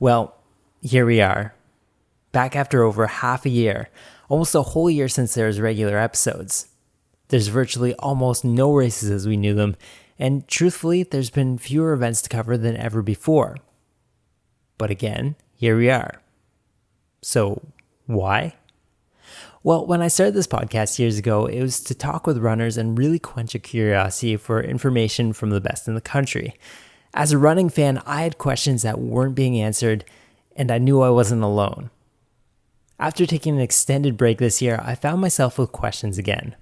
Well, here we are, back after over half a year, almost a whole year since there was regular episodes. There's virtually almost no races as we knew them, and truthfully, there's been fewer events to cover than ever before. But again, here we are. So, why? Well, when I started this podcast years ago, it was to talk with runners and really quench a curiosity for information from the best in the country. As a running fan, I had questions that weren't being answered, and I knew I wasn't alone. After taking an extended break this year, I found myself with questions again.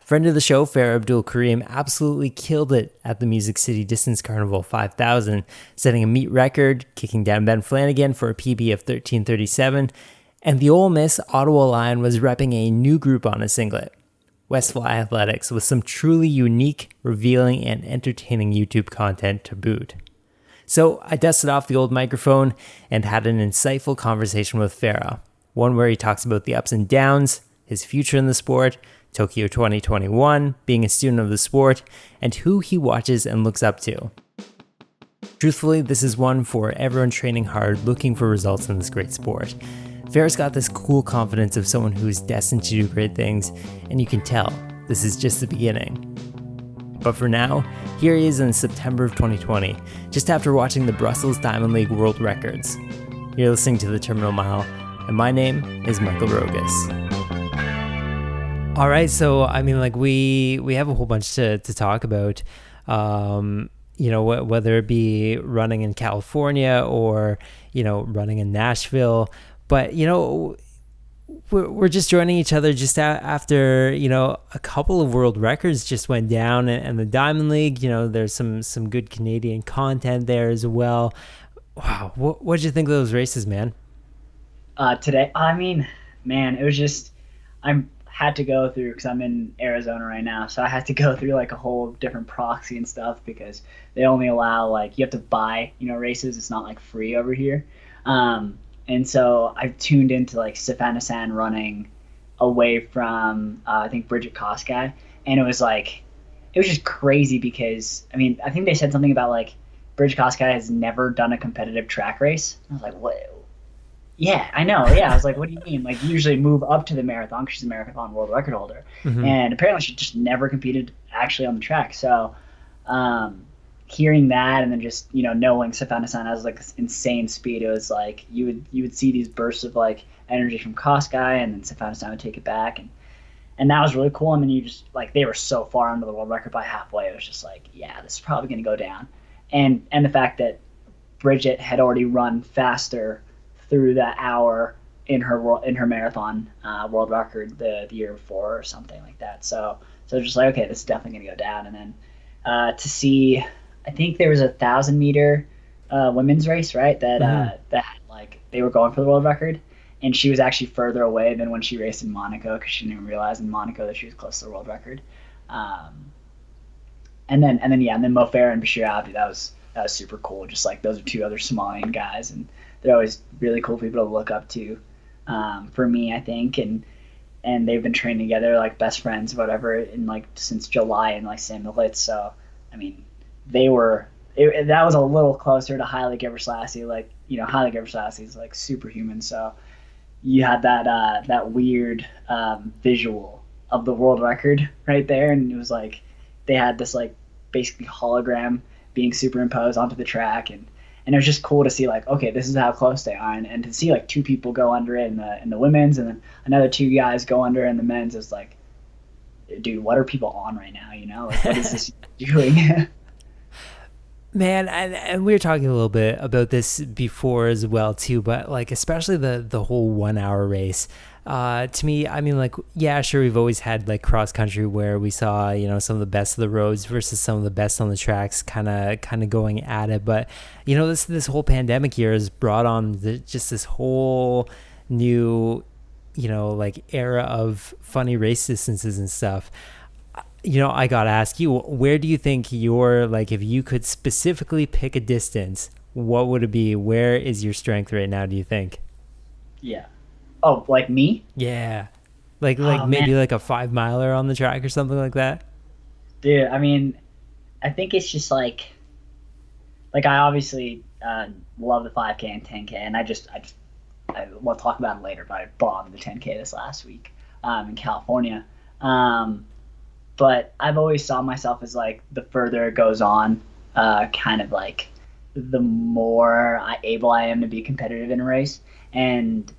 Friend of the show, Farah Abdulkarim, absolutely killed it at the City Distance Carnival 5000, setting a meet record, kicking down Ben Flanagan for a PB of 13:37, and the Ole Miss Ottawa Lion was repping a new group on a singlet, Westfly Athletics, with some truly unique, revealing, and entertaining YouTube content to boot. So I dusted off the old microphone and had an insightful conversation with Farah, one where he talks about the ups and downs, his future in the sport, Tokyo 2021, being a student of the sport, and who he watches and looks up to. Truthfully, this is one for everyone training hard, looking for results in this great sport. Farah's got this cool confidence of someone who's destined to do great things, and you can tell this is just the beginning. But for now, here he is in September of 2020, just after watching the Brussels Diamond League World Records. You're listening to The Terminal Mile, and my name is Michael Rogas. All right, so I mean, like we have a whole bunch to talk about. Whether it be running in California or running in Nashville. But, we're just joining each other just after, a couple of world records just went down and the Diamond League, there's some good Canadian content there as well. Wow. What did you think of those races, man? Today, it was just, I had to go through, because I'm in Arizona right now, so I had to go through like a whole different proxy and stuff because they only allow, like, you have to buy, races. It's not like free over here. And so I tuned into like Stefanistan running away from, I think, Bridget Kosgei. And it was just crazy because, I think they said something about like Bridget Kosgei has never done a competitive track race. I was like, what? Yeah, I know. Yeah. I was like, what do you mean? Like, you usually move up to the marathon because she's a marathon world record holder. Mm-hmm. And apparently she just never competed actually on the track. So, hearing that and then just knowing Stefanistan has like this insane speed, it was like you would see these bursts of like energy from Kosgei, and then Stefanistan would take it back, and that was really cool. And then you just like, they were so far under the world record by halfway, it was just like, yeah, this is probably going to go down. And the fact that Bridget had already run faster through that hour in her marathon world record the year before or something like that, so just like, okay, this is definitely going to go down. And then to see, I think there was a 1,000-meter women's race, right? That like they were going for the world record, and she was actually further away than when she raced in Monaco because she didn't even realize in Monaco that she was close to the world record. And then Mo Farah and Bashir Abdi, that was super cool. Just like, those are two other Somalian guys, and they're always really cool people to look up to. For me, I think, and they've been training together like best friends, whatever, in like since July in like St. Moritz. So that was a little closer to Haile Gebrselassie. Like, Haile Gebrselassie is like superhuman. So you had that weird visual of the world record right there. And it was like, they had this like basically hologram being superimposed onto the track. And it was just cool to see like, okay, this is how close they are. And to see like two people go under it in the women's, and then another two guys go under it in the men's, is like, dude, what are people on right now? Like, what is this doing? Man, and we were talking a little bit about this before as well too, but like, especially the whole 1 hour race, to me, like, yeah, sure, we've always had like cross country where we saw, some of the best of the roads versus some of the best on the tracks kind of going at it. But, this whole pandemic year has brought on just this whole new, like era of funny race distances and stuff. I gotta ask you, where do you think if you could specifically pick a distance, what would it be? Where is your strength right now, do you think? Yeah. Oh, like me? Yeah. Like maybe like a 5 miler on the track or something like that? Dude, I think it's just like I obviously love the 5K and 10K, and we'll talk about it later, but I bombed the 10K this last week in California. But I've always saw myself as like the further it goes on, kind of like the more able I am to be competitive in a race. And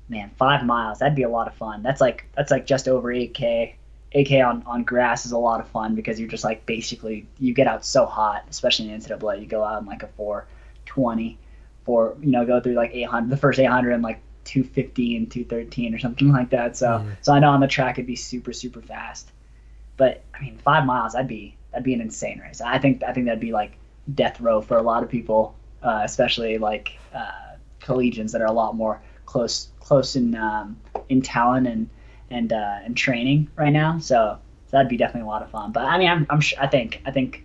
man, 5 miles, that'd be a lot of fun. That's like just over 8K. 8K on grass is a lot of fun because you're just like basically you get out so hot, especially in NCAA. You go out in like a 4:20, go through like 800, the first 800 and like 2:15, 2:13 or something like that. So I know on the track it'd be super super fast. But I mean, 5 miles, that'd be an insane race. I think that'd be like death row for a lot of people, especially like collegians that are a lot more close in talent and training right now. So that'd be definitely a lot of fun. But I mean, I think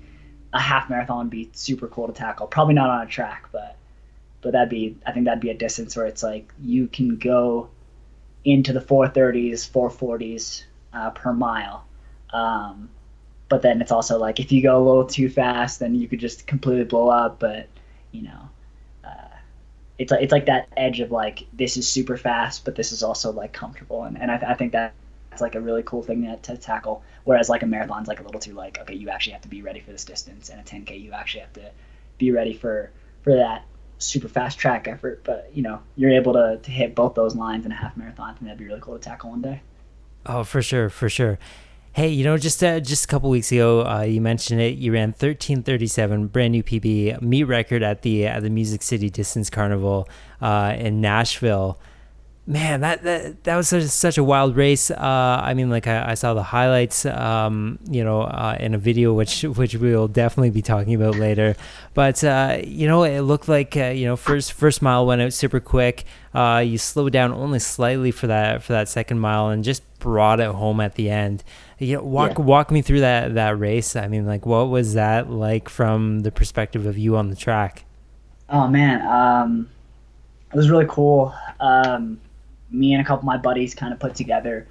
a half marathon would be super cool to tackle. Probably not on a track, but I think that'd be a distance where it's like you can go into the 4:30s, 4:40s per mile. But then it's also like if you go a little too fast, then you could just completely blow up. But it's like that edge of like this is super fast, but this is also like comfortable, and I think that's like a really cool thing to tackle. Whereas like a marathon's like a little too like, okay, you actually have to be ready for this distance, and a 10K you actually have to be ready for that super fast track effort. But you're able to hit both those lines in a half marathon. I think that'd be really cool to tackle one day. Oh, for sure. Hey, just a couple weeks ago, you mentioned it. You ran 13:37, brand new PB, meet record at the Music City Distance Carnival in Nashville. Man, that was such a wild race. I mean, like I saw the highlights, in a video which we'll definitely be talking about later. But it looked like first mile went out super quick. You slowed down only slightly for that second mile and just brought it home at the end. Walk me through that race. I mean, like, what was that like from the perspective of you on the track? Oh man, it was really cool. Me and a couple of my buddies kind of put together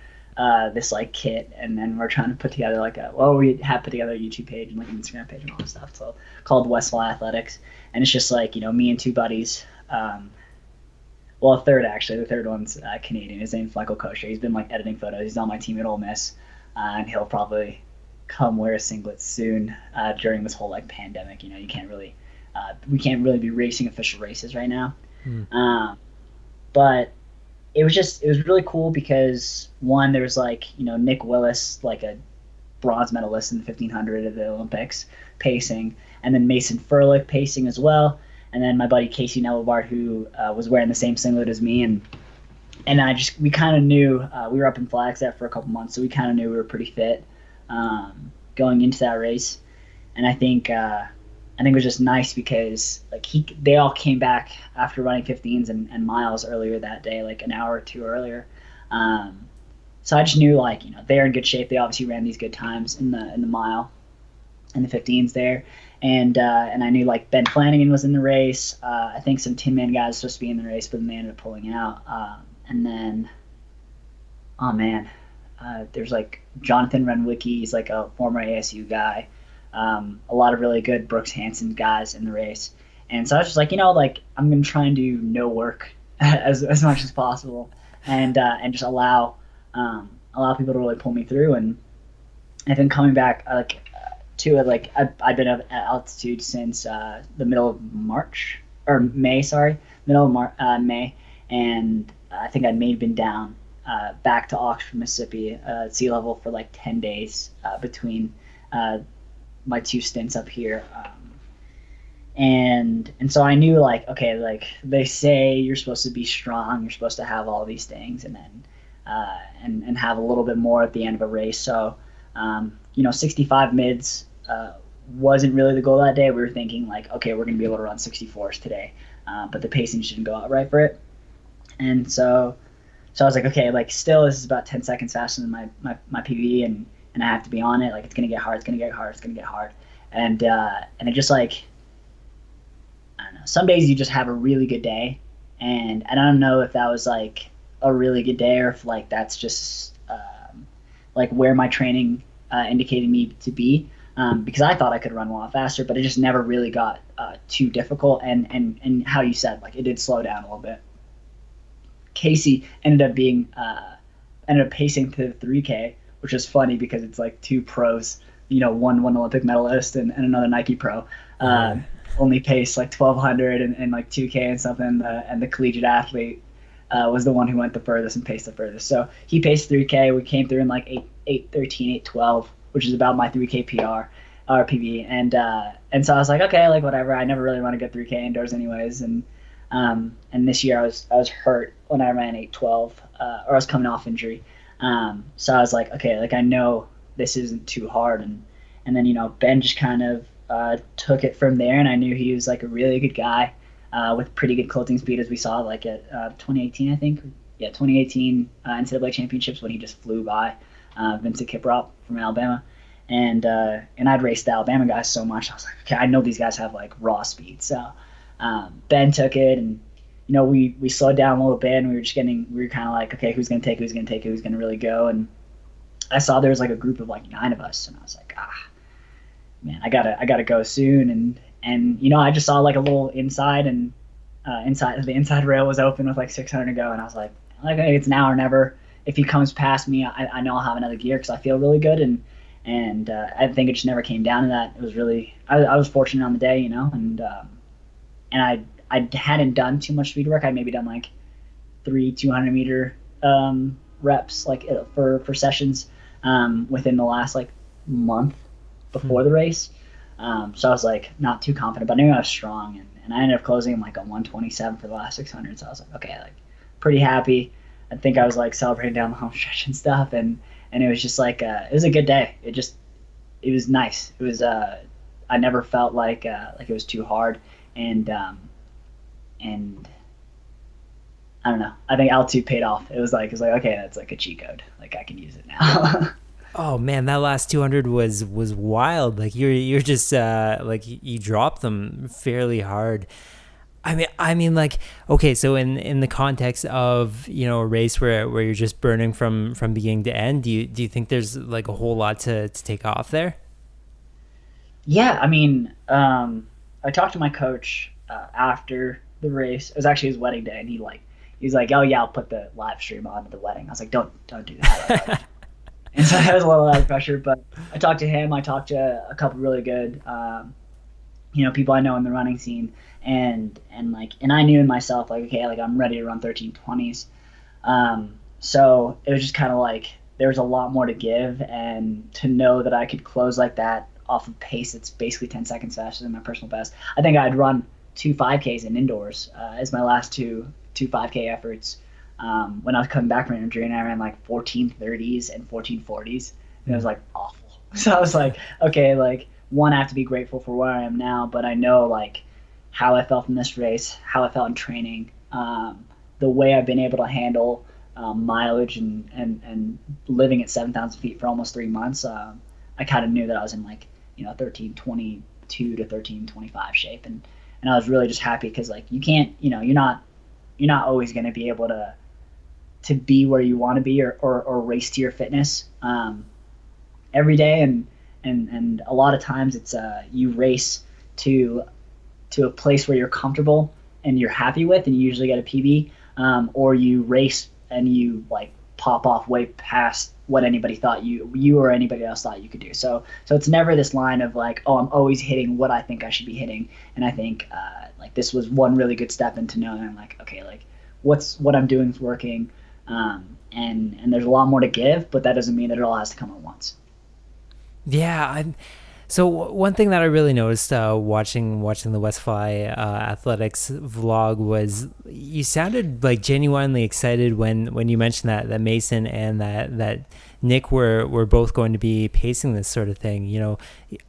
this like kit, and then we're trying to put together we have put together a YouTube page and like an Instagram page and all this stuff. So called Westfly Athletics, and it's just like me and two buddies. A third actually. The third one's Canadian. His name's Michael Kosher. He's been like editing photos. He's on my team at Ole Miss, and he'll probably come wear a singlet soon during this whole like pandemic. You can't really, we can't really be racing official races right now. But it was really cool because one, there was like Nick Willis, like a bronze medalist in the 1500 at the Olympics, pacing, and then Mason Furlick pacing as well, and then my buddy Casey Nevillebart, who was wearing the same singlet as me, and we kind of knew we were up in Flagstaff for a couple months, so we kind of knew we were pretty fit going into that race, and I think it was just nice because like they all came back after running 15s and miles earlier that day, like an hour or two earlier. So I just knew like they're in good shape. They obviously ran these good times in the mile and the 15s there, and I knew like Ben Flanagan was in the race. I think some Tin Man guys were supposed to be in the race, but then they ended up pulling out. And then, oh man, there's like Jonathan Renwicki. He's like a former ASU guy. A lot of really good Brooks Hansen guys in the race, and so I was just like, I'm gonna try and do no work as much as possible, and just allow people to really pull me through, and then coming back to it, like I've been at altitude since the middle of March or May, May, and I think I may have been down back to Oxford, Mississippi, at sea level for like 10 days between my two stints up here, and so I knew like, okay, like they say you're supposed to be strong, you're supposed to have all these things, and then and have a little bit more at the end of a race. So 65 mids wasn't really the goal that day. We were thinking like, okay, we're gonna be able to run 64s today, but the pacing didn't go out right for it, and so I was like, okay, like still this is about 10 seconds faster than my PB, and I have to be on it. Like it's gonna get hard. And it just like, I don't know. Some days you just have a really good day, and I don't know if that was like a really good day or if like that's just like where my training indicated me to be. because I thought I could run a lot faster, but it just never really got too difficult. And how you said, like, it did slow down a little bit. Casey ended up pacing to the 3K, which is funny because it's like two pros, one Olympic medalist and another Nike pro, only paced like 1200 and like 2K and something, and the collegiate athlete was the one who went the furthest and paced the furthest. So he paced 3K. We came through in like 8:13, 8:12, which is about my 3K PR or PB, and so I was like, okay, like whatever. I never really run a good 3K indoors anyways, and this year I was hurt when I ran 8:12, or I was coming off injury. So I was like, okay, like I know this isn't too hard, and then Ben just kind of took it from there, and I knew he was like a really good guy with pretty good closing speed, as we saw like at 2018, I think. Yeah, 2018 NCAA championships when he just flew by Vincent Kiprop from Alabama, and I'd raced the Alabama guys so much, I was like, okay, I know these guys have like raw speed. So Ben took it, and we slowed down a little bit, and we were kind of like, okay, who's gonna take it, who's gonna really go. And I saw there was like a group of like 9 of us, and I was like, man, I gotta go soon. And I just saw like a little inside, and the inside rail was open with like 600 to go, and I was like, okay, it's now or never. If he comes past me, I know I'll have another gear because I feel really good, and I think it just never came down to that. It was really I was fortunate on the day, and I hadn't done too much speed work. I'd maybe done like 3 200-meter reps like for sessions within the last like month before the race. So I was like not too confident, but I knew I was strong, and I ended up closing like a 127 for the last 600. So I was like, okay, like pretty happy. I think I was like celebrating down the home stretch and stuff, and it was just like it was a good day. It was nice. It was I never felt like it was too hard, and I don't know. I think altitude paid off. It was like okay, that's like a cheat code. Like I can use it now. Oh man, that last 200 was wild. Like you're just like you dropped them fairly hard. I mean, like, okay, so in the context of a race where you're just burning from beginning to end, do you think there's like a whole lot to take off there? Yeah, I mean, I talked to my coach after the race. It was actually his wedding day, and he's like, oh yeah, I'll put the live stream on at the wedding. I was like, don't do that. And so I was a little out of pressure, but I talked to him. I talked to a couple really good, people I know in the running scene, and I knew in myself like, okay, like I'm ready to run 13:20s. So it was just kind of like there was a lot more to give, and to know that I could close like that off of pace that's basically 10 seconds faster than my personal best. I think I'd run 2 5Ks in indoors as my last two 5K efforts. When I was coming back from injury, and I ran like 14:30s and 14:40s, and it was like awful. So I was like, okay, like one, I have to be grateful for where I am now, but I know like how I felt in this race, how I felt in training, the way I've been able to handle mileage and living at 7,000 feet for almost 3 months. I kind of knew that I was in like 13:22 to 13:25 shape, and I was really just happy because like you can't, you're not always going to be able to be where you want to be or race to your fitness every day, and a lot of times it's you race to a place where you're comfortable and you're happy with, and you usually get a PB, or you race and you like pop off way past what anybody thought you or anybody else thought you could do. So it's never this line of like, oh, I'm always hitting what I think I should be hitting. And I think like this was one really good step into knowing I'm like, okay, like what I'm doing is working, and there's a lot more to give, but that doesn't mean that it all has to come at once. Yeah, so one thing that I really noticed watching the Westfly Athletics vlog was you sounded like genuinely excited when you mentioned that Mason and that Nick were both going to be pacing this sort of thing.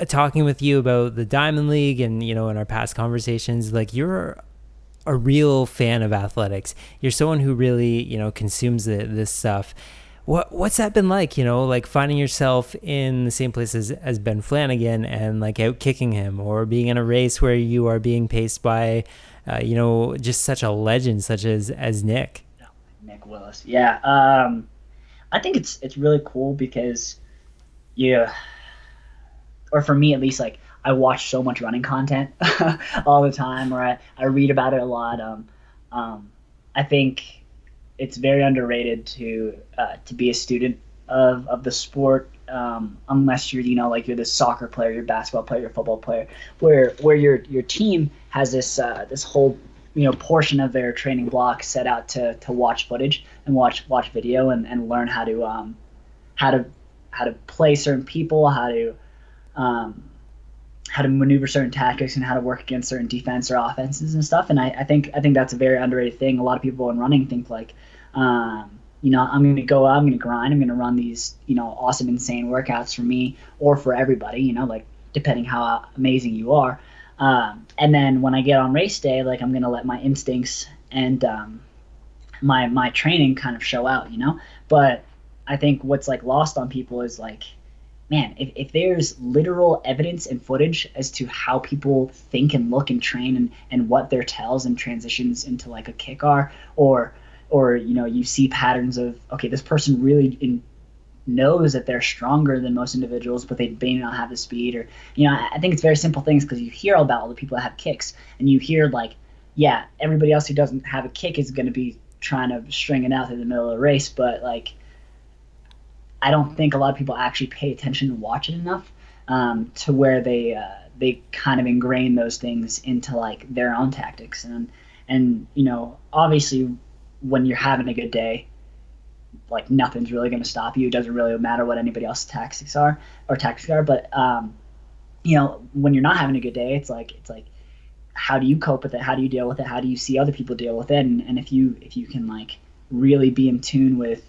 Talking with you about the Diamond League and in our past conversations, like you're a real fan of athletics. You're someone who really consumes this stuff. What's that been like, like finding yourself in the same place as Ben Flanagan and like out kicking him, or being in a race where you are being paced by, just such a legend such as Nick? Nick Willis. Yeah. I think it's really cool because or for me at least, like I watch so much running content all the time, or I read about it a lot. I think it's very underrated to be a student of the sport, unless you're, like you're the soccer player, your basketball player, your football player, where your team has this whole portion of their training block set out to watch footage and watch video and learn how to how to play certain people, um, how to maneuver certain tactics, and how to work against certain defense or offenses and stuff. And I think that's a very underrated thing. A lot of people in running think like, I'm going to go out, I'm going to grind, I'm going to run these, awesome, insane workouts for me or for everybody, like depending how amazing you are. And then when I get on race day, like I'm going to let my instincts and my training kind of show out, But I think what's like lost on people is like, man, if there's literal evidence and footage as to how people think and look and train and what their tells and transitions into like a kick are, or you see patterns of, okay, this person really knows that they're stronger than most individuals, but they may not have the speed, or I think it's very simple things, because you hear about all the people that have kicks, and you hear like, yeah, everybody else who doesn't have a kick is going to be trying to string it out through the middle of the race, but like I don't think a lot of people actually pay attention and watch it enough to where they kind of ingrain those things into like their own tactics. And obviously when you're having a good day, like nothing's really going to stop you. It doesn't really matter what anybody else's tactics are. But when you're not having a good day, it's like how do you cope with it? How do you deal with it? How do you see other people deal with it? And if you can like really be in tune with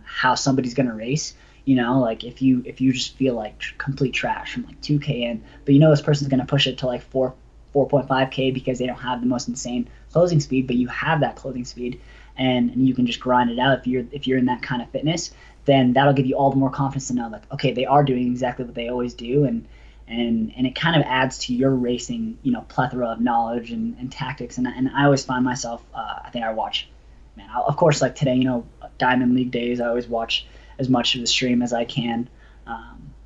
how somebody's going to race, like if you just feel like complete trash from like 2K in, but this person's going to push it to like 4.5K because they don't have the most insane closing speed, but you have that closing speed, and you can just grind it out. If you're in that kind of fitness, then that'll give you all the more confidence to know like, okay, they are doing exactly what they always do, and it kind of adds to your racing, plethora of knowledge and tactics. And I always find myself, I think I watch, man, of course, like today, Diamond League days, I always watch as much of the stream as I can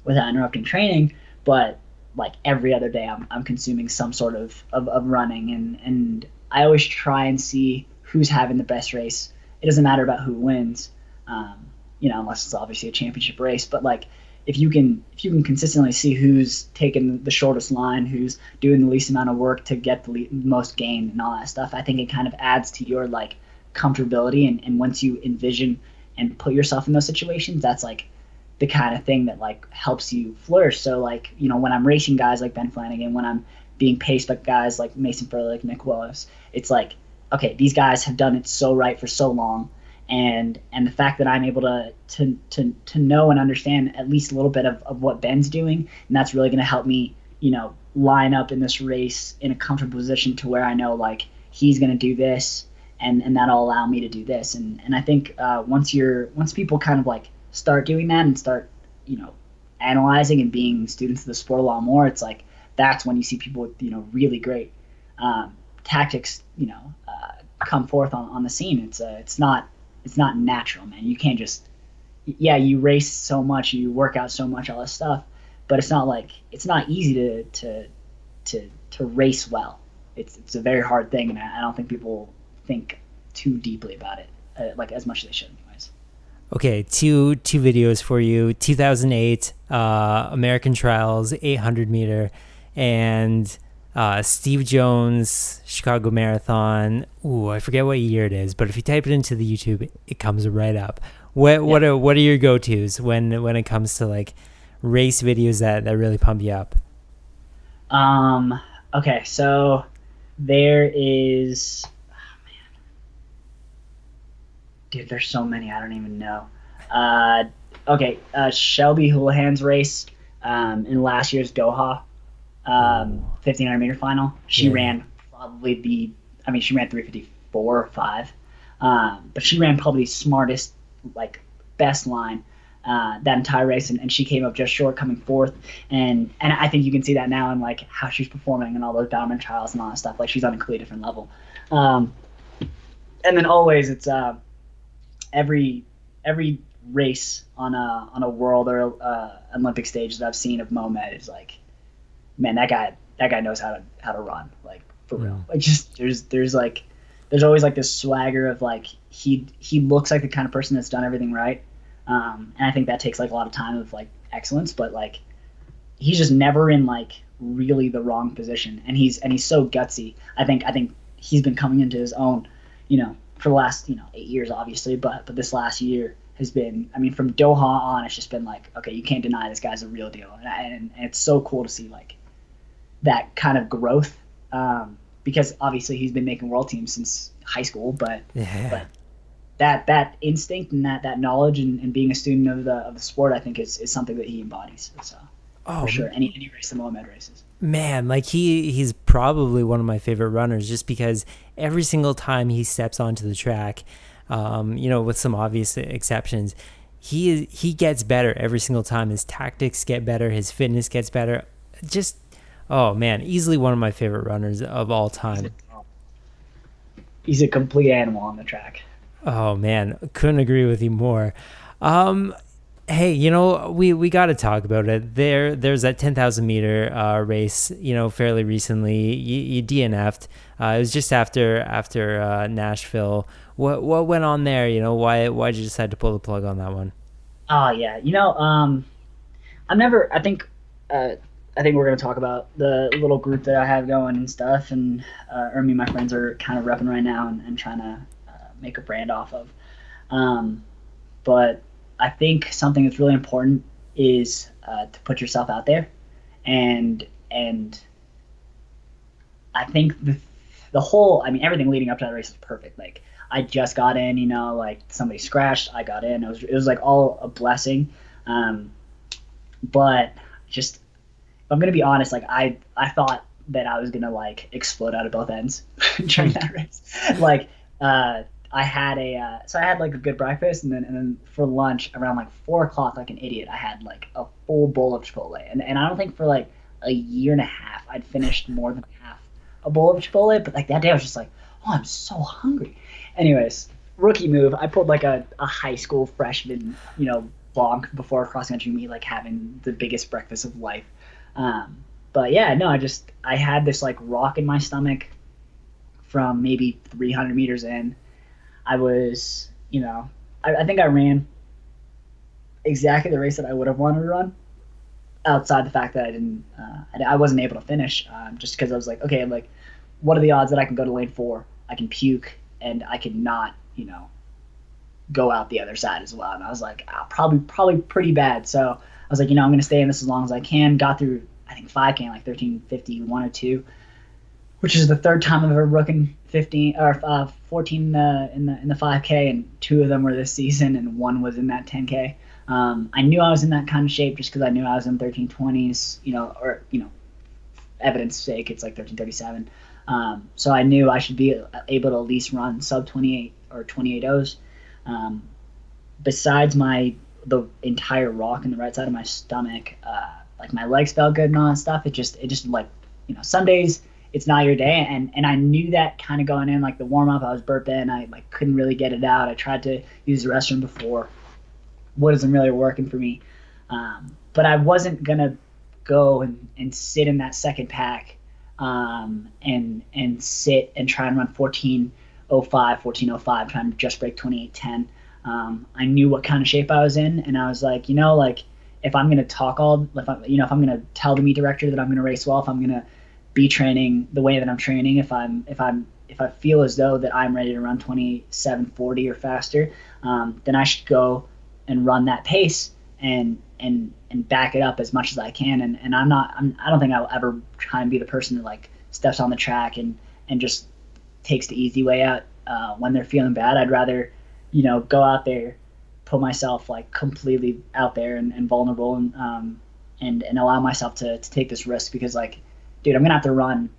without interrupting training. But like every other day, I'm consuming some sort of running, and I always try and see who's having the best race. It doesn't matter about who wins, unless it's obviously a championship race. But like if you can consistently see who's taking the shortest line, who's doing the least amount of work to get the most gain and all that stuff, I think it kind of adds to your like comfortability, and once you envision and put yourself in those situations, that's like the kind of thing that like helps you flourish. So like when I'm racing guys like Ben Flanagan, when I'm being paced by guys like Mason Furley, like Nick Willis, it's like, okay, these guys have done it so right for so long, and the fact that I'm able to know and understand at least a little bit of what Ben's doing, and that's really going to help me line up in this race in a comfortable position to where I know like he's going to do this, and that'll allow me to do this. And I think once people kind of like start doing that and start analyzing and being students of the sport a lot more, it's like that's when you see people with really great tactics come forth on the scene. It's not natural, man. You can't just, you race so much, you work out so much, all this stuff, but it's not easy to race well. It's a very hard thing, and I don't think people think too deeply about it, like as much as they should anyways. Okay, two videos for you. 2008 American Trials 800 meter, and Steve Jones Chicago Marathon. Ooh, I forget what year it is, but if you type it into the YouTube, it comes right up. What are your go-tos when it comes to like race videos that really pump you up? Okay, so there is, dude, there's so many, I don't even know. Shelby Houlihan's race in last year's Doha 1500 meter final. She ran probably she ran 354 or 5, but she ran probably the smartest, like best line that entire race, and she came up just short, coming fourth, and I think you can see that now in like how she's performing and all those Bowerman trials and all that stuff. Like she's on a completely different level. And then always it's every race on a world or Olympic stage that I've seen of Mohamed is like, man, that guy knows how to run, like, for real. Like, just there's always like this swagger of like he looks like the kind of person that's done everything right, and I think that takes like a lot of time of like excellence, but like he's just never in like really the wrong position, and he's so gutsy. I think he's been coming into his own, for the last 8 years obviously, but this last year has been, I mean, from Doha on, it's just been like, okay, you can't deny this guy's a real deal, and it's so cool to see like that kind of growth, because obviously he's been making world teams since high school, but that instinct and that knowledge and being a student of the sport, I think is something that he embodies. So for sure, any race the Mohamed races. Man, like he's probably one of my favorite runners, just because every single time he steps onto the track, with some obvious exceptions, he gets better every single time. His tactics get better, his fitness gets better. Just, oh man, easily one of my favorite runners of all time. He's a complete animal on the track. Oh man, couldn't agree with you more. Hey, we got to talk about it. There's that 10,000 meter race, fairly recently. You DNF'd. It was just after Nashville. What went on there? Why'd you decide to pull the plug on that one? Oh yeah, I think we're going to talk about the little group that I have going and stuff, and me and my friends are kind of repping right now and trying to make a brand off of. But I think something that's really important is to put yourself out there, and I think the whole, I mean, everything leading up to that race is perfect. Like, I just got in, like somebody scratched, I got in. It was like all a blessing. But just, if I'm gonna be honest, like I thought that I was gonna like explode out of both ends during that race. Like, I had like a good breakfast, and then for lunch around like 4 o'clock, like an idiot, I had like a full bowl of Chipotle, and I don't think for like a year and a half I'd finished more than half a bowl of Chipotle, but like that day I was just like, oh, I'm so hungry. Anyways, rookie move. I pulled like a high school freshman, bonk before a cross country meet, like having the biggest breakfast of life. But yeah, no, I had this like rock in my stomach from maybe 300 meters in. I was, I think I ran exactly the race that I would have wanted to run, outside the fact that I wasn't able to finish, just because I was like, okay, like, what are the odds that I can go to lane 4, I can puke, and I can not, go out the other side as well? And I was like, probably pretty bad. So I was like, I'm going to stay in this as long as I can. Got through, I think 5K in like 13:50, 1:02, which is the third time I've ever broken 15 or 14 in the 5K, and 2 of them were this season, and 1 was in that 10K. I knew I was in that kind of shape just because I knew I was in 13:20s, evidence sake, it's like 13:37. So I knew I should be able to at least run sub 28 or 28.0s. Besides the entire rock in the right side of my stomach, like my legs felt good and all that stuff. It just like, some days it's not your day, and I knew that kind of going in. Like the warm up, I was burping, I like couldn't really get it out. I tried to use the restroom before, wasn't really working for me. But I wasn't gonna go and sit in that second pack, and sit and try and run 14:05, trying to just break 28:10. I knew what kind of shape I was in, and I was like, like if I'm gonna talk if I'm gonna tell the meet director that I'm gonna race well, if I'm gonna be training the way that I'm training, if I feel as though that I'm ready to run 27:40 or faster, then I should go and run that pace and back it up as much as I can. And I don't think I'll ever try and be the person that like steps on the track and just takes the easy way out when they're feeling bad. I'd rather, go out there, put myself like completely out there and vulnerable, and allow myself to take this risk, because like, dude, I'm gonna have to run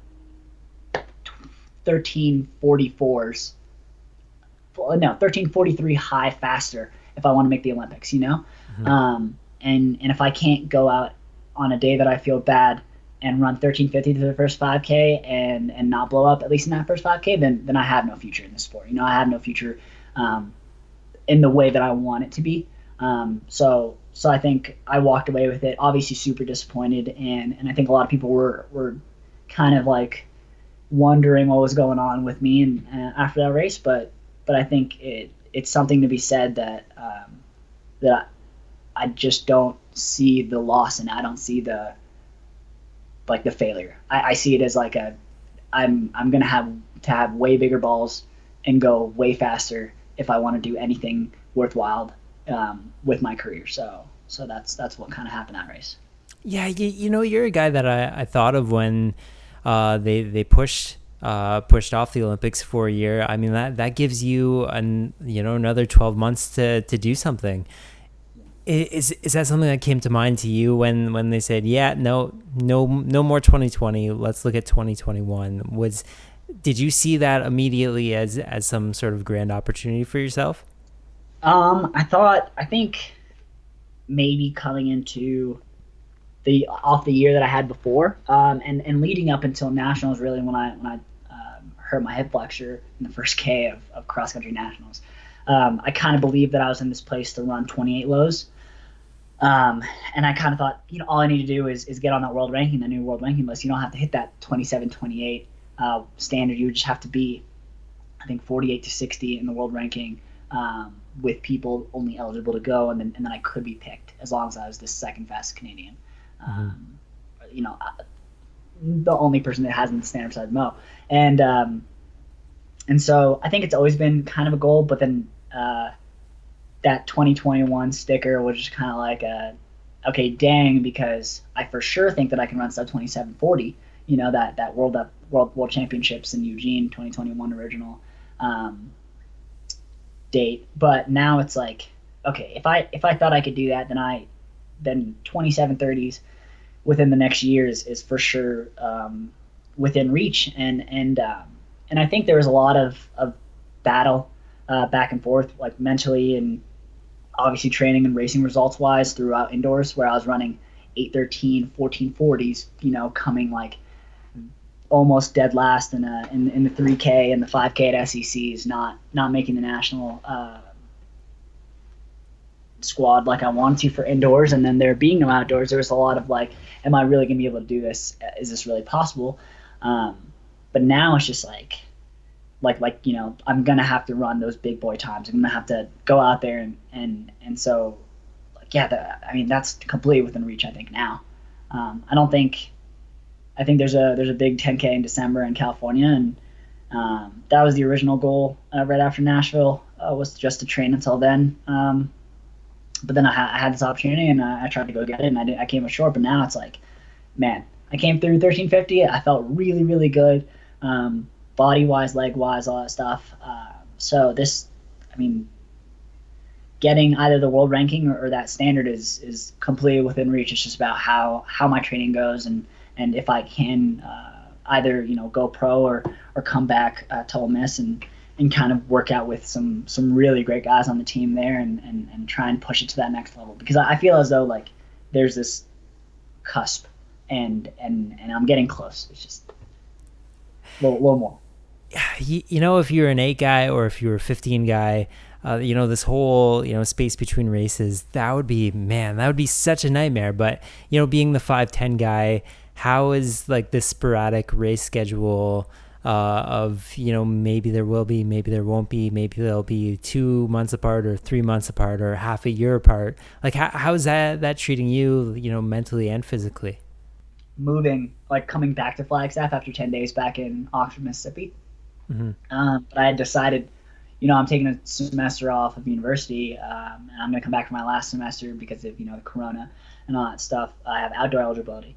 13:43 high faster if I want to make the Olympics, Mm-hmm. And if I can't go out on a day that I feel bad and run 13:50 to the first 5K and not blow up at least in that first 5K, then I have no future in the sport. I have no future in the way that I want it to be. So I think I walked away with it, obviously super disappointed, and I think a lot of people were kind of like wondering what was going on with me and after that race, but I think it's something to be said that that I just don't see the loss, and I don't see the failure. I see it as like I'm gonna have to have way bigger balls and go way faster if I want to do anything worthwhile with my career. So that's what kind of happened that race. Yeah, you're a guy that I thought of when they pushed off the Olympics for a year. I mean, that gives you another 12 months to do something. Is that something that came to mind to you when they said, yeah, no more 2020, let's look at 2021? Did you see that immediately as some sort of grand opportunity for yourself? I think maybe coming into the year that I had before, and leading up until nationals, really when I hurt my hip flexure in the first K of cross country nationals. I kind of believed that I was in this place to run 28 lows. And I kind of thought, all I need to do is get on that world ranking, the new world ranking list. You don't have to hit that 27, 28 standard. You just have to be, I think, 48 to 60 in the world ranking, with people only eligible to go, and then I could be picked as long as I was the second fastest Canadian. The only person that hasn't the standard besides Mo. And so I think it's always been kind of a goal, but then that 2021 sticker was just kind of like okay, dang, because I for sure think that I can run sub 27:40. That world championships in Eugene 2021 original date. But now it's like, okay, if I thought I could do that, then 27:30s within the next year is for sure within reach. And I think there was a lot of battle back and forth, like mentally and obviously training and racing results wise throughout indoors, where I was running 8:13, 14:40s, coming like almost dead last in the 3K and the 5K at SECs, not making the national squad like I wanted to for indoors. And then there being no outdoors, there was a lot of like, am I really gonna be able to do this? Is this really possible? But now it's just like I'm gonna have to run those big boy times. I'm gonna have to go out there and so that's completely within reach, I think now. I think there's a big 10K in December in California, and that was the original goal right after Nashville, was just to train until then. But then I had this opportunity, and I tried to go get it, and I came up short. But now it's like, man, I came through 1350. I felt really, really good, body-wise, leg-wise, all that stuff. So this, getting either the world ranking or that standard is completely within reach. It's just about how my training goes, and if I can either go pro or come back to Ole Miss and kind of work out with some really great guys on the team there and try and push it to that next level, because I feel as though like there's this cusp and I'm getting close. It's just a little more. If you're an 8 guy or if you're a 15 guy, this whole, space between races, that would be such a nightmare. But, being the 5'10" guy, how is like this sporadic race schedule of, maybe there will be, maybe there won't be, maybe they'll be 2 months apart or 3 months apart or half a year apart. Like, how is that treating you, mentally and physically? Coming back to Flagstaff after 10 days back in Oxford, Mississippi. Mm-hmm. But I had decided, I'm taking a semester off of university, and I'm going to come back for my last semester because of, the corona and all that stuff. I have outdoor eligibility.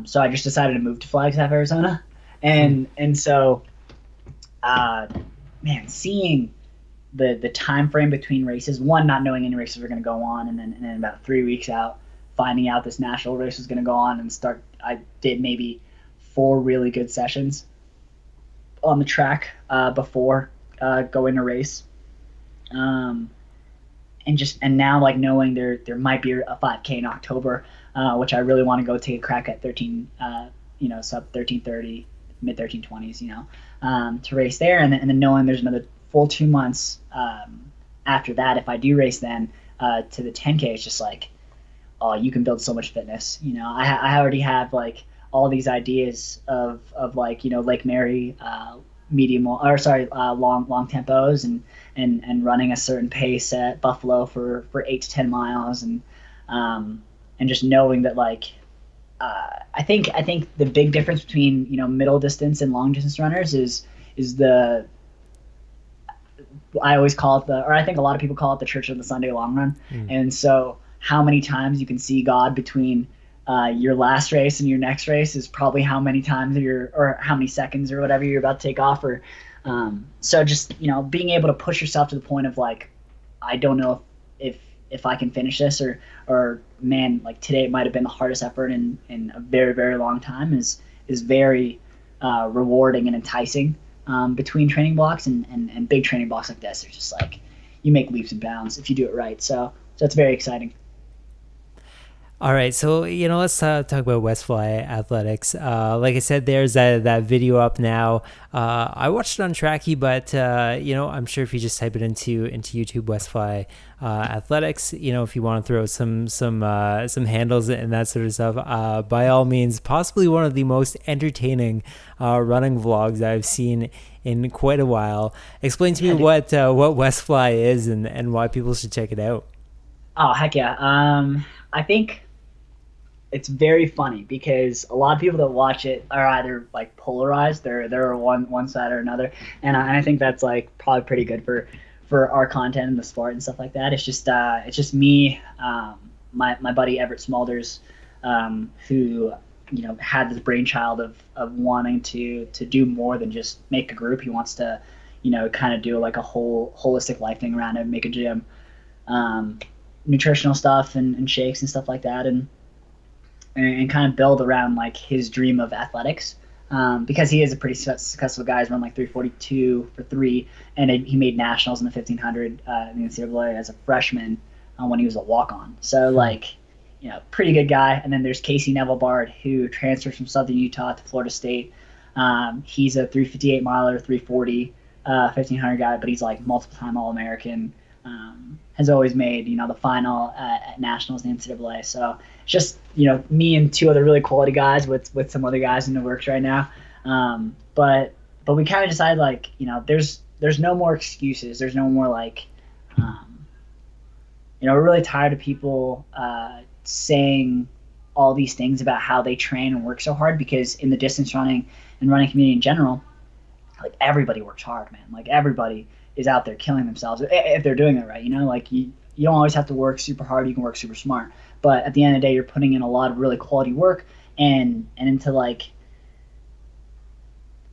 So I just decided to move to Flagstaff, Arizona. And so, seeing the time frame between races, one, not knowing any races were going to go on, and then about 3 weeks out, finding out this national race was going to go on and start. I did maybe 4 really good sessions on the track before going to race, and now like knowing there might be a 5K in October, which I really want to go take a crack at 13, sub 13:30, mid 13:20s, to race there, and then knowing there's another full 2 months after that if I do race then, to the 10K, it's just like, oh, you can build so much fitness. I already have like all these ideas of like, Lake Mary, long tempos, and running a certain pace at Buffalo for 8 to 10 miles, and just knowing that like, I think the big difference between middle distance and long distance runners is the I always call it or I think a lot of people call it the Church of the Sunday long run. And so how many times you can see God between your last race and your next race is probably how many times or how many seconds or whatever you're about to take off. Or so just being able to push yourself to the point of like, I don't know if I can finish this, or man, like today it might have been the hardest effort in a very, very long time, is very rewarding and enticing. Between training blocks and big training blocks like this, it's just like you make leaps and bounds if you do it right. So it's very exciting. All right, so let's talk about Westfly Athletics. Like I said, there's that video up now. I watched it on Tracky, but I'm sure if you just type it into YouTube, Westfly Athletics, if you want to throw some handles and that sort of stuff, by all means, possibly one of the most entertaining running vlogs I've seen in quite a while. Explain to me what Westfly is and why people should check it out. Oh, heck yeah. I think it's very funny because a lot of people that watch it are either like polarized, they're one side or another, and I think that's like probably pretty good for our content and the sport and stuff like that. It's just me, my buddy Everett Smulders, who had this brainchild of wanting to do more than just make a group. He wants to kind of do like a whole holistic life thing around it, make a gym, nutritional stuff and shakes and stuff like that, and kind of build around like his dream of athletics, because he is a pretty successful guy. He's run like 3:42 for 3, and he made nationals in the 1500 in the NCAA as a freshman when he was a walk-on. So like, pretty good guy. And then there's Casey Neville-Bard, who transferred from Southern Utah to Florida State. He's a 358 miler, 340, 1500 guy, but he's like multiple-time All-American. Has always made the final at nationals in the NCAA. So it's just me and 2 other really quality guys with some other guys in the works right now. But we kind of decided like there's no more excuses. There's no more like we're really tired of people saying all these things about how they train and work so hard, because in the distance running and running community in general, like everybody works hard, man. Like everybody is out there killing themselves if they're doing it right. Like you don't always have to work super hard. You can work super smart, but at the end of the day, you're putting in a lot of really quality work, and into like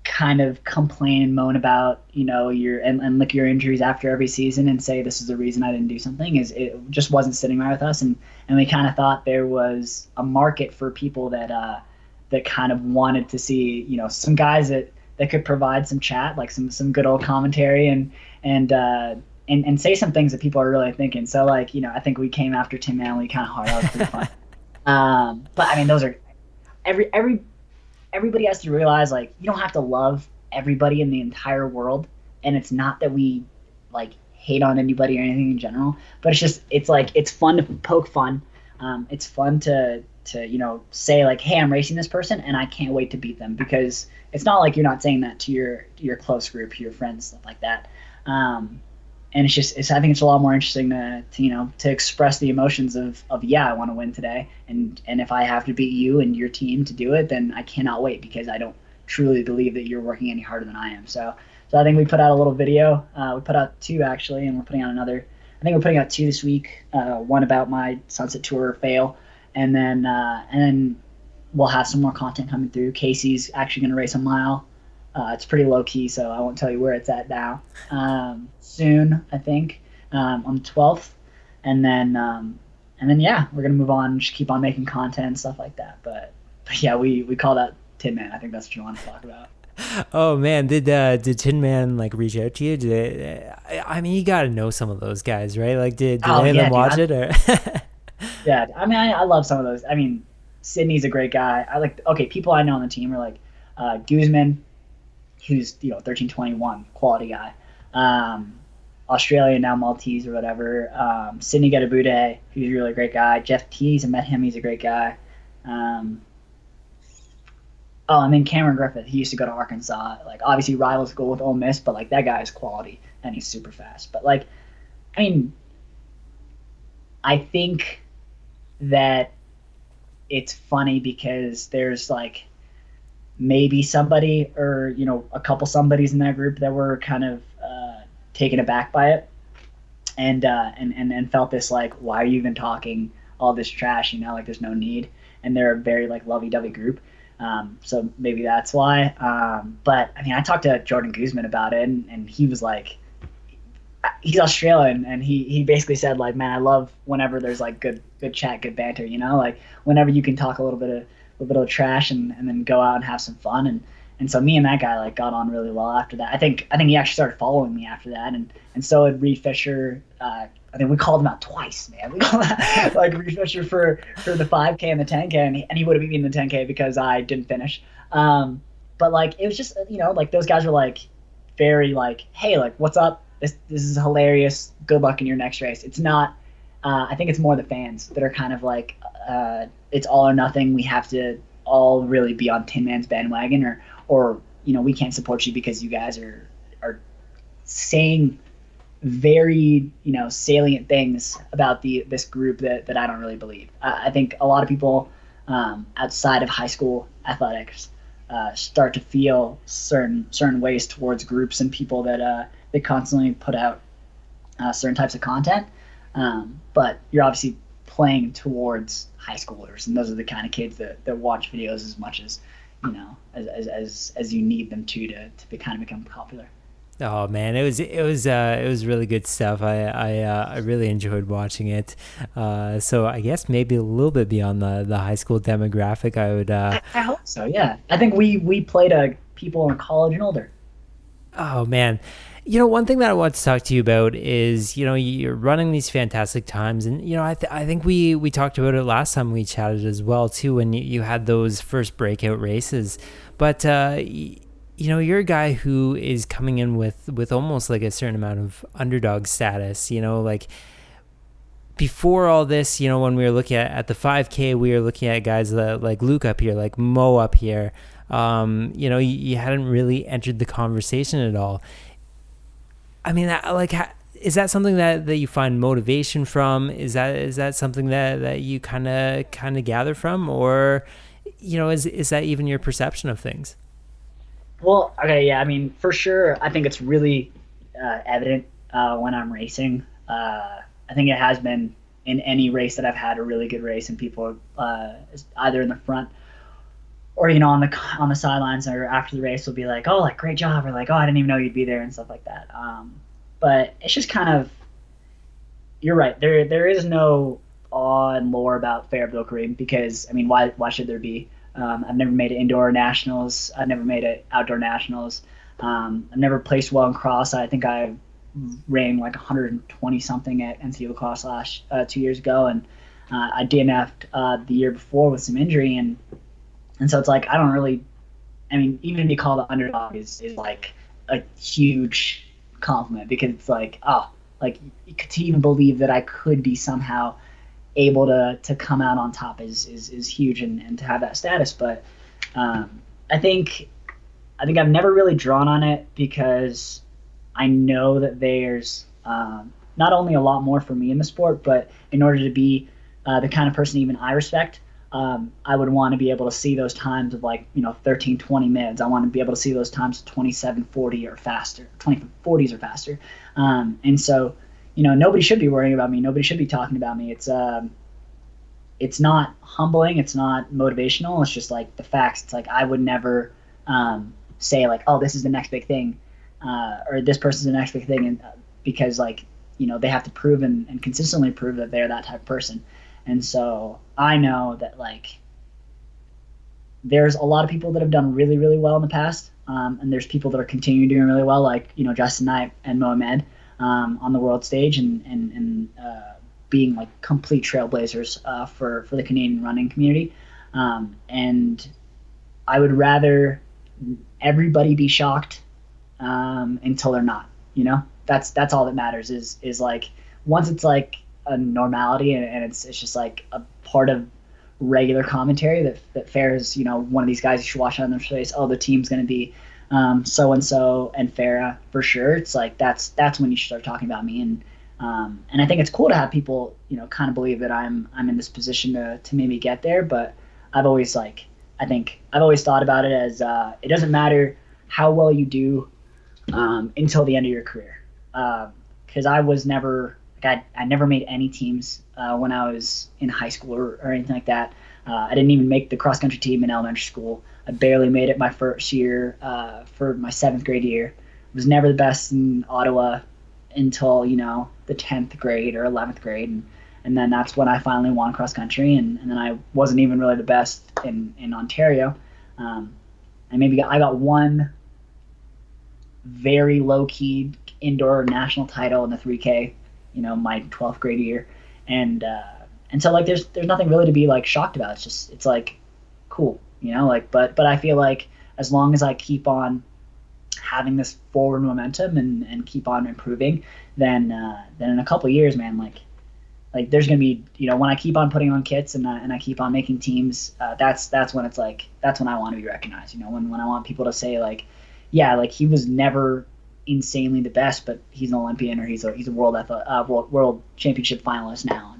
kind of complain and moan about and look your injuries after every season and say this is the reason I didn't do something, it just wasn't sitting right with us, and we kind of thought there was a market for people that kind of wanted to see some guys that could provide some chat, like some good old commentary and say some things that people are really thinking. So like, I think we came after Tim Manley kind of hard. That was pretty fun. But I mean, those are everybody has to realize, like, you don't have to love everybody in the entire world. And it's not that we like hate on anybody or anything in general, but it's fun to poke fun. It's fun to say like, hey, I'm racing this person and I can't wait to beat them, because it's not like you're not saying that to your close group, your friends, stuff like that. And I think it's a lot more interesting to express the emotions of yeah, I want to win today, and if I have to beat you and your team to do it, then I cannot wait, because I don't truly believe that you're working any harder than I am. So I think we put out a little video. We put out 2 actually, and we're putting out another. I think we're putting out 2 this week. One about my Sunset Tour fail, and then we'll have some more content coming through. Casey's actually going to race a mile. It's pretty low key, so I won't tell you where it's at now. Soon, I think, on the 12th, and then yeah, we're gonna move on, just keep on making content and stuff like that. But yeah, we call that Tin Man. I think that's what you want to talk about. Oh man, did Tin Man like reach out to you? I mean, you got to know some of those guys, right? Like, did any of them watch it? Or Yeah, I mean, I love some of those. I mean, Sydney's a great guy. People I know on the team are like Guzman, who's 1321, quality guy. Australian, now Maltese or whatever. Sydney Getabude, he's a really great guy. Jeff Tees, I met him. He's a great guy. And then Cameron Griffith, he used to go to Arkansas. Like, obviously rival school with Ole Miss, but like that guy is quality and he's super fast. But like, I mean, I think that it's funny because there's like maybe somebody or a couple somebodies in that group that were kind of taken aback by it and felt this like, why are you even talking all this trash? Like there's no need. And they're a very like lovey-dovey group. So maybe that's why. But I mean, I talked to Jordan Guzman about it, and he was like, he's Australian, and he basically said like, man, I love whenever there's like good chat, good banter, like whenever you can talk a little bit of trash and then go out and have some fun. And so me and that guy like got on really well after that. I think he actually started following me after that, and so did Reed Fisher. I think we called him out twice, man. We called out, like Reed Fisher for the 5K and the 10K, and he would have beat me in the 10K because I didn't finish. But like it was just like those guys were like very like, hey, like what's up? This is hilarious. Good luck in your next race. It's not. I think it's more the fans that are kind of like it's all or nothing. We have to all really be on Tin Man's bandwagon, or we can't support you because you guys are saying very salient things about this group that I don't really believe. I think a lot of people outside of high school athletics start to feel certain ways towards groups and people that they constantly put out certain types of content, but you're obviously playing towards high schoolers, and those are the kind of kids that watch videos as much as as you need them to become popular. Oh man, it was really good stuff. I really enjoyed watching it. So I guess maybe a little bit beyond the high school demographic. I hope so. Yeah, I think we played people in college and older. Oh man, one thing that I want to talk to you about is you're running these fantastic times, and I think we talked about it last time we chatted as well too, when you had those first breakout races, but. You're a guy who is coming in with almost like a certain amount of underdog status, like before all this, when we were looking at the 5K, we were looking at guys like Luke up here, like Mo up here. You hadn't really entered the conversation at all. I mean, is that something that you find motivation from? Is that something that you kind of gather from, or, is that even your perception of things? Well, okay, yeah, I mean, for sure, I think it's really evident when I'm racing. I think it has been in any race that I've had a really good race, and people either in the front or on the sidelines or after the race will be like, oh, like great job, or like, oh, I didn't even know you'd be there and stuff like that. But it's just kind of, you're right. There is no awe and lore about Farah Abdulkarim because I mean, why should there be? I've never made it indoor nationals. I've never made it outdoor nationals. I've never placed well in cross. I think I ran like 120 something at NCAA lacrosse 2 years ago, and I DNF'd the year before with some injury, and so it's like I don't really. I mean, even to be called an underdog is like a huge compliment because it's like like to even believe that I could be somehow able to come out on top is huge, and to have that status. But I think I've never really drawn on it because I know that there's not only a lot more for me in the sport, but in order to be the kind of person even I respect, I would want to be able to see those times of like 13-20 mids. I want to be able to see those times 27-40 or faster, 20-40s or faster, and so nobody should be worrying about me. Nobody should be talking about me. It's not humbling. It's not motivational. It's just like the facts. It's like I would never say like, oh, this is the next big thing, or this person's the next big thing, and because like they have to prove and consistently prove that they're that type of person. And so I know that like there's a lot of people that have done really, really well in the past, and there's people that are continuing doing really well, like Justin Knight and Mohamed. On the world stage and being like complete trailblazers for the Canadian running community. And I would rather everybody be shocked until they're not. That's all that matters is like once it's like a normality and it's just like a part of regular commentary that Farah is one of these guys you should watch on their face. Oh, the team's going to be so and so and Farah for sure. It's like that's when you should start talking about me and I think it's cool to have people kind of believe that I'm in this position to maybe get there. But I've always thought about it as it doesn't matter how well you do until the end of your career. Because I was never I never made any teams when I was in high school or anything like that. I didn't even make the cross country team in elementary school. I barely made it my first year for my 7th grade year. I was never the best in Ottawa until the 10th grade or 11th grade, and then that's when I finally won cross country, and then I wasn't even really the best in Ontario. And maybe I got one very low-key indoor national title in the 3K, my 12th grade year, and so like there's nothing really to be like shocked about. It's like cool, but I feel like as long as I keep on having this forward momentum and keep on improving, then in a couple of years, man, like there's gonna be when I keep on putting on kits and I keep on making teams, that's when it's like that's when I want to be recognized. When I want people to say like, yeah, like he was never insanely the best, but he's an Olympian or he's a world championship finalist now,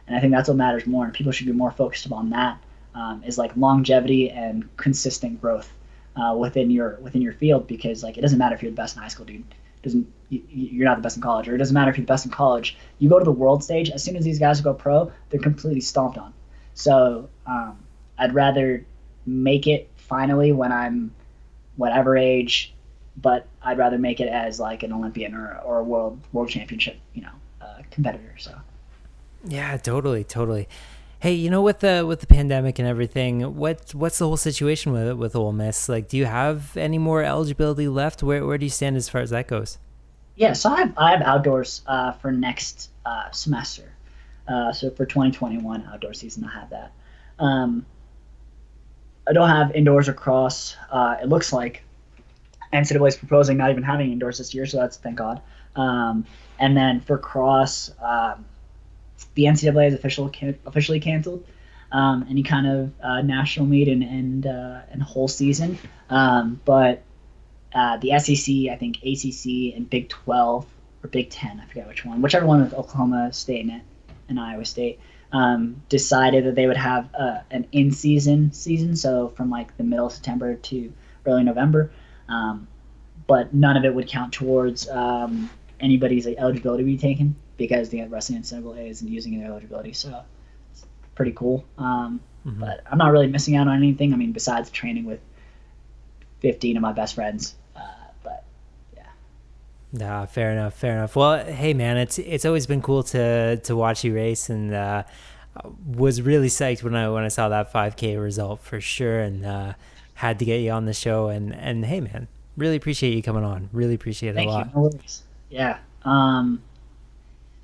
and I think that's what matters more, and people should be more focused upon that. Is like longevity and consistent growth within your field, because like it doesn't matter if you're the best in high school, dude. You're not the best in college, or it doesn't matter if you're the best in college. You go to the world stage, as soon as these guys go pro, they're completely stomped on. So I'd rather make it finally when I'm whatever age, but I'd rather make it as like an Olympian or a world championship competitor. So Yeah, totally. Hey, with the pandemic and everything, what's the whole situation with Ole Miss? Like, do you have any more eligibility left? Where do you stand as far as that goes? yeah, so I have outdoors for next semester. So for 2021 outdoor season, I have that. I don't have indoors or cross. It looks like NCAA is proposing not even having indoors this year, so that's thank God. And then for cross, the NCAA has officially canceled any kind of national meet and whole season. But the SEC, I think ACC and Big 12 or Big 10, I forget whichever one with Oklahoma State and Iowa State, decided that they would have an in-season season, so from like the middle of September to early November. But none of it would count towards anybody's eligibility be taken, because the wrestling NCAA isn't using their eligibility. So it's pretty cool. But I'm not really missing out on anything. I mean, besides training with 15 of my best friends. But yeah. Nah, fair enough. Well, hey man, it's always been cool to watch you race, and was really psyched when I saw that 5K result for sure, and had to get you on the show. And hey man, really appreciate you coming on. Really appreciate it a lot. Thank you. No worries. Yeah.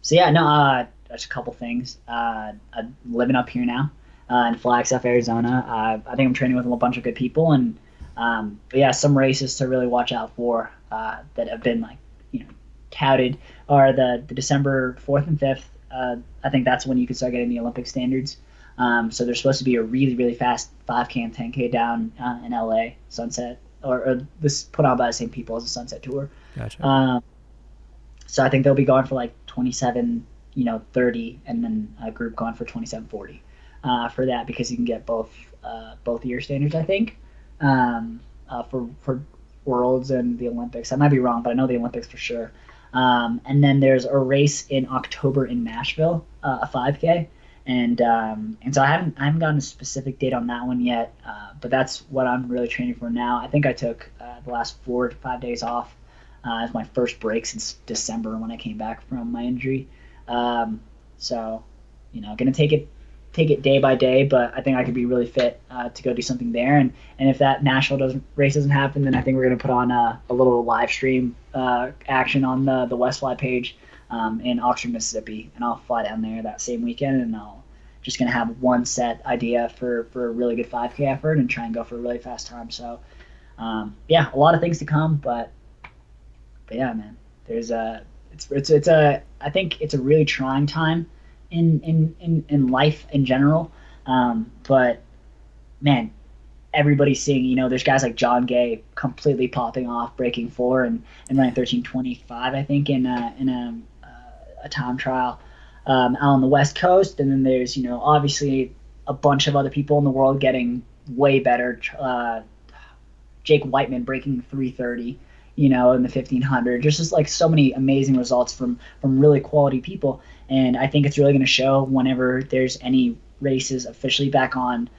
So yeah, no, just a couple things. I'm living up here now in Flagstaff, Arizona. I think I'm training with a bunch of good people, and but yeah, some races to really watch out for that have been like touted are the December 4th and 5th. I think that's when you can start getting the Olympic standards. So there's supposed to be a really, really fast 5K and 10K down in LA, Sunset, or this put on by the same people as the Sunset Tour. Gotcha. So I think they'll be going for like 27:30, and then a group going for 27:40 for that, because you can get both year standards, I think, for Worlds and the Olympics. I might be wrong, but I know the Olympics for sure. And then there's a race in October in Nashville, a 5K, and so I haven't gotten a specific date on that one yet, but that's what I'm really training for now. I think I took the last 4 to 5 days off as my first break since December when I came back from my injury. So, gonna take it day by day, but I think I could be really fit to go do something there. And if that Nashville race doesn't happen, then I think we're gonna put on a little live stream action on the Wesfly page in Oxford, Mississippi, and I'll fly down there that same weekend, and I'll just gonna have one set idea for a really good 5K effort and try and go for a really fast time. So yeah, a lot of things to come, but yeah, man, there's a it's a I think it's a really trying time in life in general. But man, everybody's seeing, there's guys like John Gay completely popping off, breaking four and running 13:25, I think, in a time trial out on the West Coast. And then there's, obviously a bunch of other people in the world getting way better. Jake Whiteman breaking 3:30, in the 1500. Just like so many amazing results from really quality people. And I think it's really going to show whenever there's any races officially back on,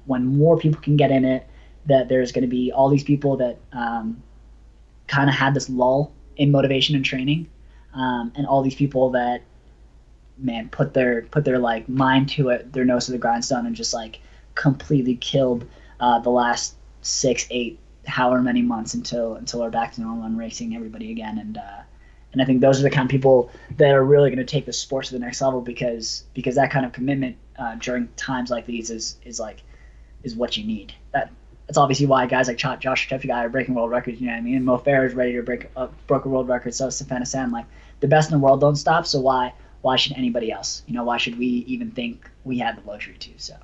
when more people can get in it, that there's going to be all these people that kind of had this lull in motivation and training, and all these people that, man, put their like mind to it, their nose to the grindstone, and just like completely killed the last 6-8 however many months until we're back to normal and racing everybody again. And I think those are the kind of people that are really going to take the sport to the next level, because that kind of commitment during times like these is what you need. That's obviously why guys like Josh Treppier are breaking world records. You know what I mean? And Mo Farah is ready to broke a world record. So Stefana San, like, the best in the world don't stop. So why should anybody else? Why should we even think we have the luxury to? So.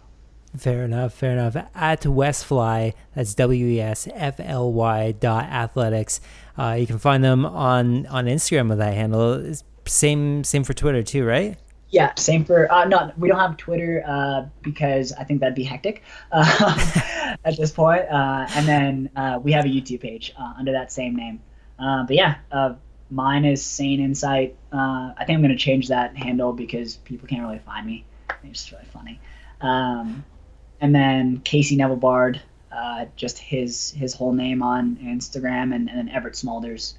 Fair enough. At Wesfly, that's WESFLY.athletics. You can find them on Instagram with that handle. It's same for Twitter too, right? Yeah, same for no. We don't have Twitter because I think that'd be hectic at this point. And then we have a YouTube page under that same name. But yeah, mine is Sane Insight. I think I'm going to change that handle because people can't really find me. It's just really funny. And then Casey Neville Bard, just his whole name on Instagram, and then Everett Smulders,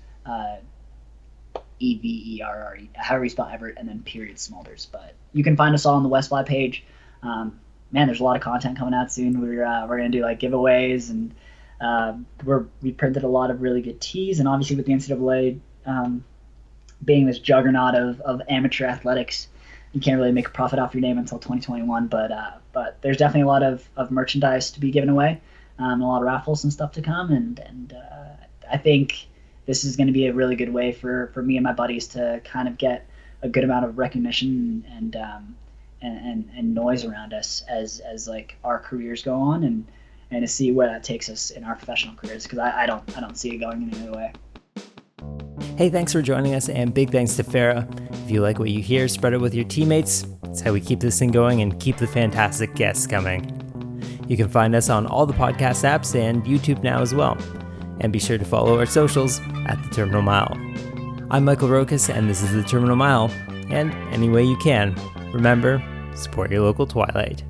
Everre, however you spell Everett, and then period Smulders. But you can find us all on the Westfly page. Man, there's a lot of content coming out soon. We're gonna do like giveaways, and we printed a lot of really good tees, and obviously with the NCAA being this juggernaut of amateur athletics, you can't really make a profit off your name until 2021, but there's definitely a lot of merchandise to be given away, and a lot of raffles and stuff to come, and I think this is going to be a really good way for me and my buddies to kind of get a good amount of recognition and noise around us as like our careers go on, and to see where that takes us in our professional careers, because I don't see it going any other way. Hey, thanks for joining us, and big thanks to Farah. If you like what you hear, spread it with your teammates. It's how we keep this thing going and keep the fantastic guests coming. You can find us on all the podcast apps and YouTube now as well. And be sure to follow our socials at The Terminal Mile. I'm Michael Rokas, and this is The Terminal Mile. And any way you can, remember, support your local Twilight.